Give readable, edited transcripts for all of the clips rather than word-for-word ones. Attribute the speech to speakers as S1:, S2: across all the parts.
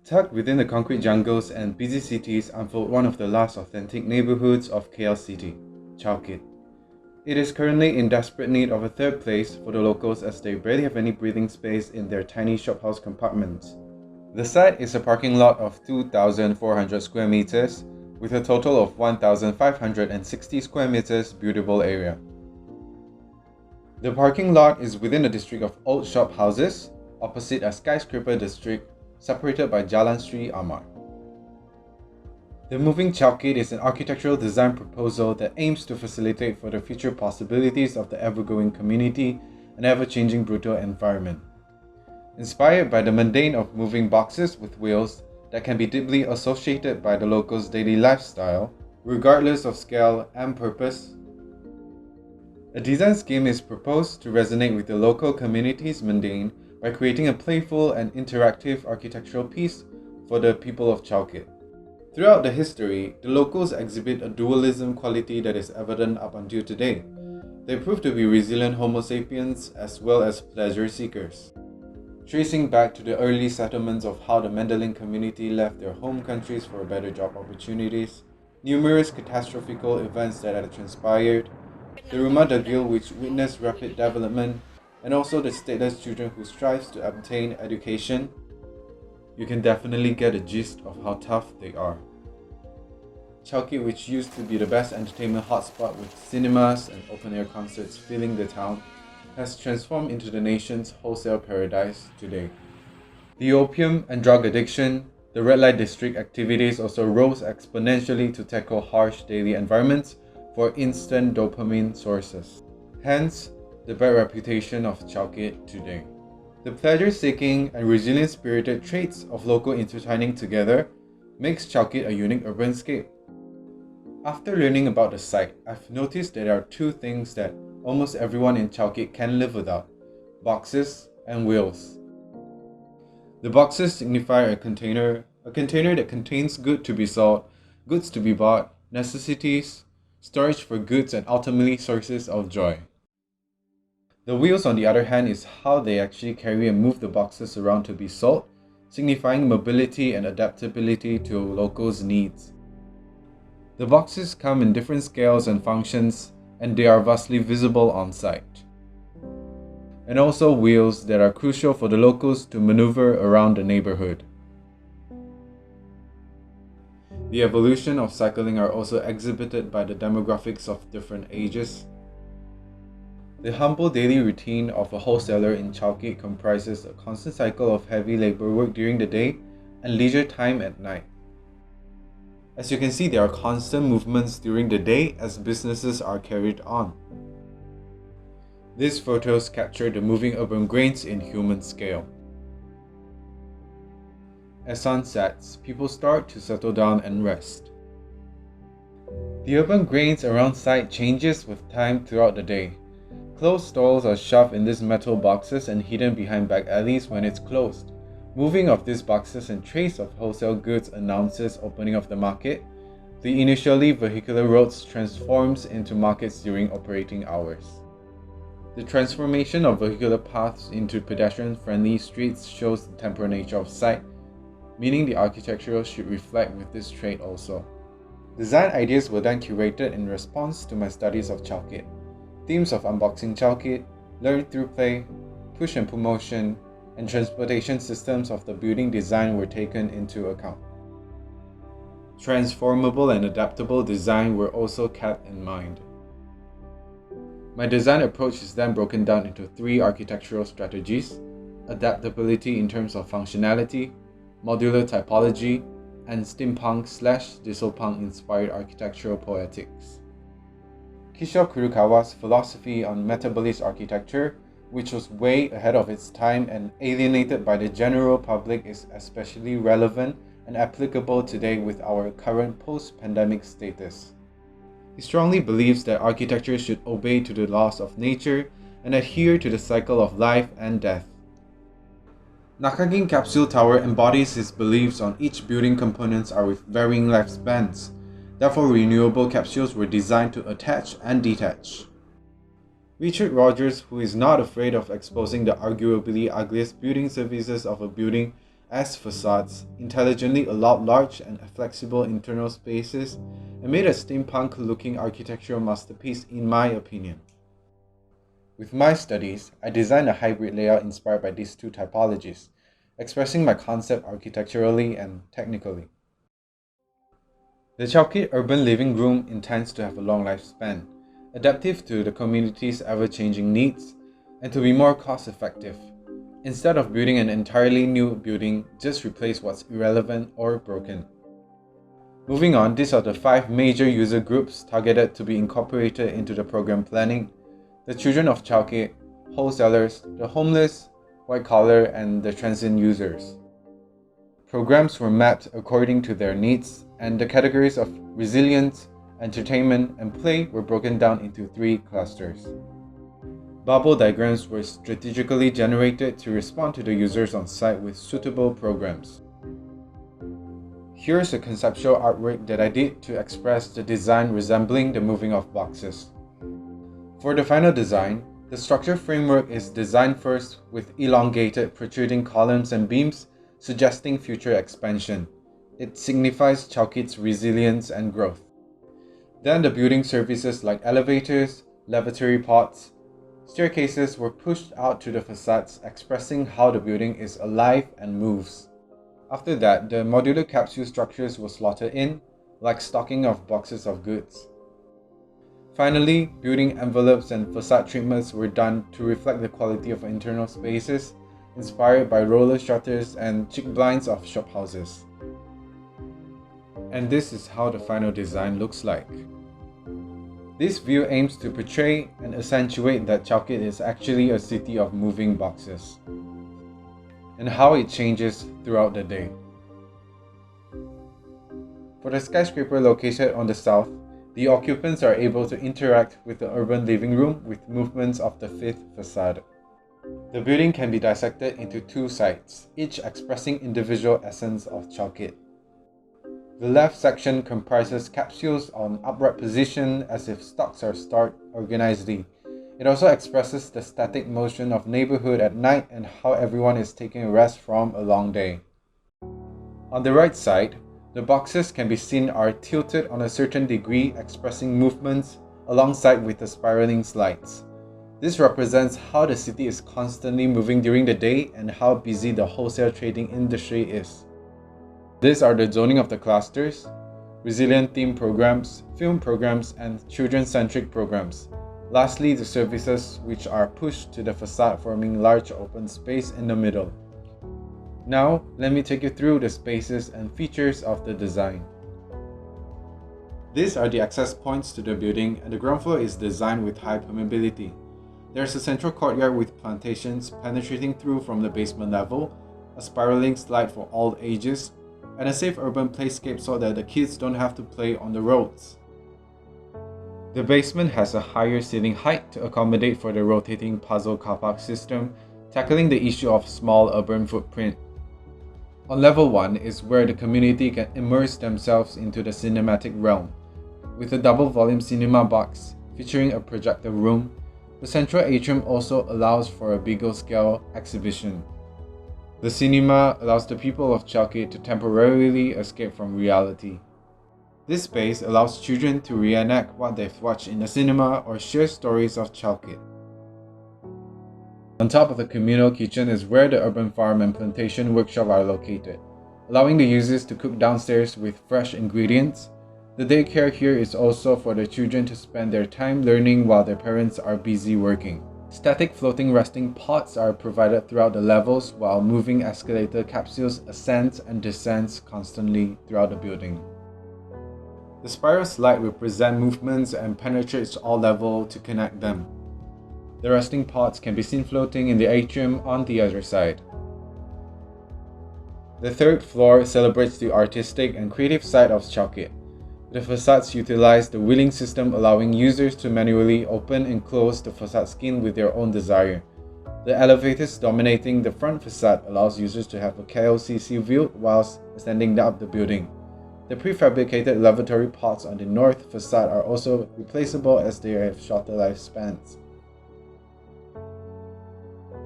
S1: Tucked within the concrete jungles and busy cities unfold one of the last authentic neighborhoods of KL City, Chow Kit. It is currently in desperate need of a third place for the locals as they barely have any breathing space in their tiny shophouse compartments. The site is a parking lot of 2,400 square meters with a total of 1,560 square meters buildable area. The parking lot is within the district of old shop houses, opposite a skyscraper district separated by Jalan Sri Amar. The Moving Chow Kit is an architectural design proposal that aims to facilitate for the future possibilities of the ever-growing community and ever-changing brutal environment. Inspired by the mundane of moving boxes with wheels that can be deeply associated by the locals' daily lifestyle, regardless of scale and purpose, a design scheme is proposed to resonate with the local community's mundane by creating a playful and interactive architectural piece for the people of Chow Kit. Throughout the history, the locals exhibit a dualism quality that is evident up until today. They prove to be resilient Homo sapiens as well as pleasure seekers. Tracing back to the early settlements of how the Mandalay community left their home countries for better job opportunities, numerous catastrophic events that had transpired, the Rumah Dagil which witnessed rapid development, and also the stateless children who strive to obtain education, you can definitely get a gist of how tough they are. Chow Kit, which used to be the best entertainment hotspot with cinemas and open-air concerts filling the town, has transformed into the nation's wholesale paradise today. The opium and drug addiction, the red light district activities also rose exponentially to tackle harsh daily environments for instant dopamine sources. Hence, the bad reputation of Chow Kit today. The pleasure-seeking and resilient-spirited traits of local intertwining together makes Chow Kit a unique urban scape. After learning about the site, I've noticed that there are two things that almost everyone in Chow Kit can live without: boxes and wheels. The boxes signify a container that contains goods to be sold, goods to be bought, necessities, storage for goods, and ultimately sources of joy. The wheels, on the other hand, is how they actually carry and move the boxes around to be sold, signifying mobility and adaptability to locals' needs. The boxes come in different scales and functions, and they are vastly visible on site. And also wheels that are crucial for the locals to maneuver around the neighborhood. The evolution of cycling are also exhibited by the demographics of different ages. The humble daily routine of a wholesaler in Chow Kit comprises a constant cycle of heavy labor work during the day and leisure time at night. As you can see, there are constant movements during the day as businesses are carried on. These photos capture the moving urban grains in human scale. As sun sets, people start to settle down and rest. The urban grains around site changes with time throughout the day. Closed stalls are shoved in these metal boxes and hidden behind back alleys when it's closed. Moving of these boxes and trays of wholesale goods announces opening of the market. The initially vehicular roads transforms into markets during operating hours. The transformation of vehicular paths into pedestrian-friendly streets shows the temporal nature of site, meaning the architecture should reflect with this trait also. Design ideas were then curated in response to my studies of Chow Kit. Themes of unboxing Chow Kit, learn through play, push and pull motion, and transportation systems of the building design were taken into account. Transformable and adaptable design were also kept in mind. My design approach is then broken down into three architectural strategies: adaptability in terms of functionality, modular typology, and steampunk/dieselpunk inspired architectural poetics. Kishore Kurokawa's philosophy on metabolist architecture, which was way ahead of its time and alienated by the general public, is especially relevant and applicable today with our current post-pandemic status. He strongly believes that architecture should obey to the laws of nature and adhere to the cycle of life and death. Nakagin Capsule Tower embodies his beliefs on each building components are with varying lifespans. Therefore, renewable capsules were designed to attach and detach. Richard Rogers, who is not afraid of exposing the arguably ugliest building services of a building, as facades, intelligently allowed large and flexible internal spaces and made a steampunk-looking architectural masterpiece in my opinion. With my studies, I designed a hybrid layout inspired by these two typologies, expressing my concept architecturally and technically. The Chow Kit urban living room intends to have a long lifespan, adaptive to the community's ever-changing needs, and to be more cost-effective. Instead of building an entirely new building, just replace what's irrelevant or broken. Moving on, these are the 5 major user groups targeted to be incorporated into the program planning: the children of Chow Kit, wholesalers, the homeless, white-collar, and the transient users. Programs were mapped according to their needs, and the categories of resilience, entertainment, and play were broken down into 3 clusters. Bubble diagrams were strategically generated to respond to the users on site with suitable programs. Here's a conceptual artwork that I did to express the design resembling the moving of boxes. For the final design, the structure framework is designed first with elongated protruding columns and beams suggesting future expansion. It signifies Chow Kit's resilience and growth. Then the building services like elevators, lavatory pods, staircases were pushed out to the facades, expressing how the building is alive and moves. After that, the modular capsule structures were slotted in, like stocking of boxes of goods. Finally, building envelopes and facade treatments were done to reflect the quality of internal spaces, inspired by roller shutters and chic blinds of shophouses. And this is how the final design looks like. This view aims to portray and accentuate that Chow Kit is actually a city of moving boxes, and how it changes throughout the day. For the skyscraper located on the south, the occupants are able to interact with the urban living room with movements of the 5th facade. The building can be dissected into 2 sides, each expressing individual essence of Chow Kit. The left section comprises capsules on upright position as if stocks are stored organizedly. It also expresses the static motion of neighborhood at night and how everyone is taking a rest from a long day. On the right side, the boxes can be seen are tilted on a certain degree, expressing movements alongside with the spiraling slides. This represents how the city is constantly moving during the day and how busy the wholesale trading industry is. These are the zoning of the clusters, resilient theme programs, film programs, and children-centric programs. Lastly, the services which are pushed to the facade, forming large open space in the middle. Now, let me take you through the spaces and features of the design. These are the access points to the building, and the ground floor is designed with high permeability. There's a central courtyard with plantations penetrating through from the basement level, a spiraling slide for all ages, and a safe urban playscape so that the kids don't have to play on the roads. The basement has a higher ceiling height to accommodate for the rotating puzzle car park system, tackling the issue of small urban footprint. On level 1 is where the community can immerse themselves into the cinematic realm. With a double volume cinema box featuring a projector room, the central atrium also allows for a bigger scale exhibition. The cinema allows the people of Chow Kit to temporarily escape from reality. This space allows children to reenact what they've watched in the cinema or share stories of Chow Kit. On top of the communal kitchen is where the urban farm and plantation workshop are located, allowing the users to cook downstairs with fresh ingredients. The daycare here is also for the children to spend their time learning while their parents are busy working. Static floating resting pods are provided throughout the levels, while moving escalator capsules ascends and descends constantly throughout the building. The spiral slide represents movements and penetrates all levels to connect them. The resting pods can be seen floating in the atrium on the other side. The 3rd floor celebrates the artistic and creative side of Chow Kit. The facades utilize the wheeling system, allowing users to manually open and close the facade skin with their own desire. The elevators dominating the front facade allows users to have a KLCC view whilst ascending up the building. The prefabricated lavatory pods on the north facade are also replaceable as they have shorter lifespans.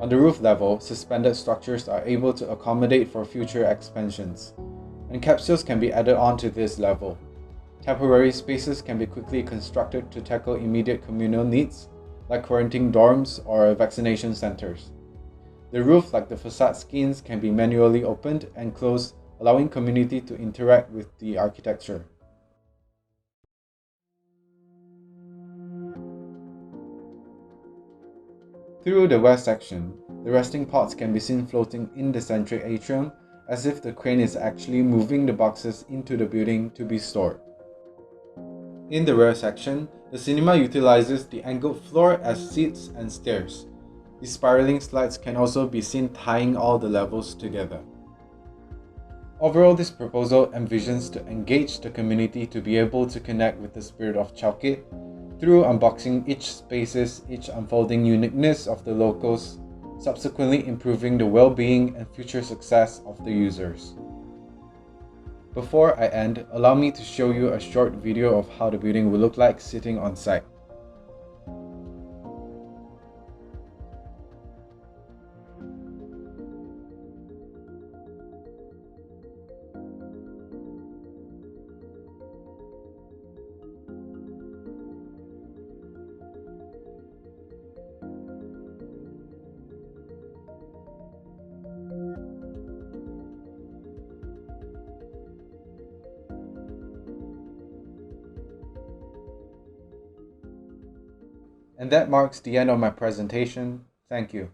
S1: On the roof level, suspended structures are able to accommodate for future expansions, and capsules can be added onto this level. Temporary spaces can be quickly constructed to tackle immediate communal needs, like quarantine dorms or vaccination centers. The roof, like the facade skins, can be manually opened and closed, allowing community to interact with the architecture. Through the west section, the resting pods can be seen floating in the centric atrium, as if the crane is actually moving the boxes into the building to be stored. In the rear section, the cinema utilizes the angled floor as seats and stairs. The spiraling slides can also be seen tying all the levels together. Overall, this proposal envisions to engage the community to be able to connect with the spirit of Chow Kit through unboxing each spaces, each unfolding uniqueness of the locals, subsequently improving the well-being and future success of the users. Before I end, allow me to show you a short video of how the building will look like sitting on site. And that marks the end of my presentation. Thank you.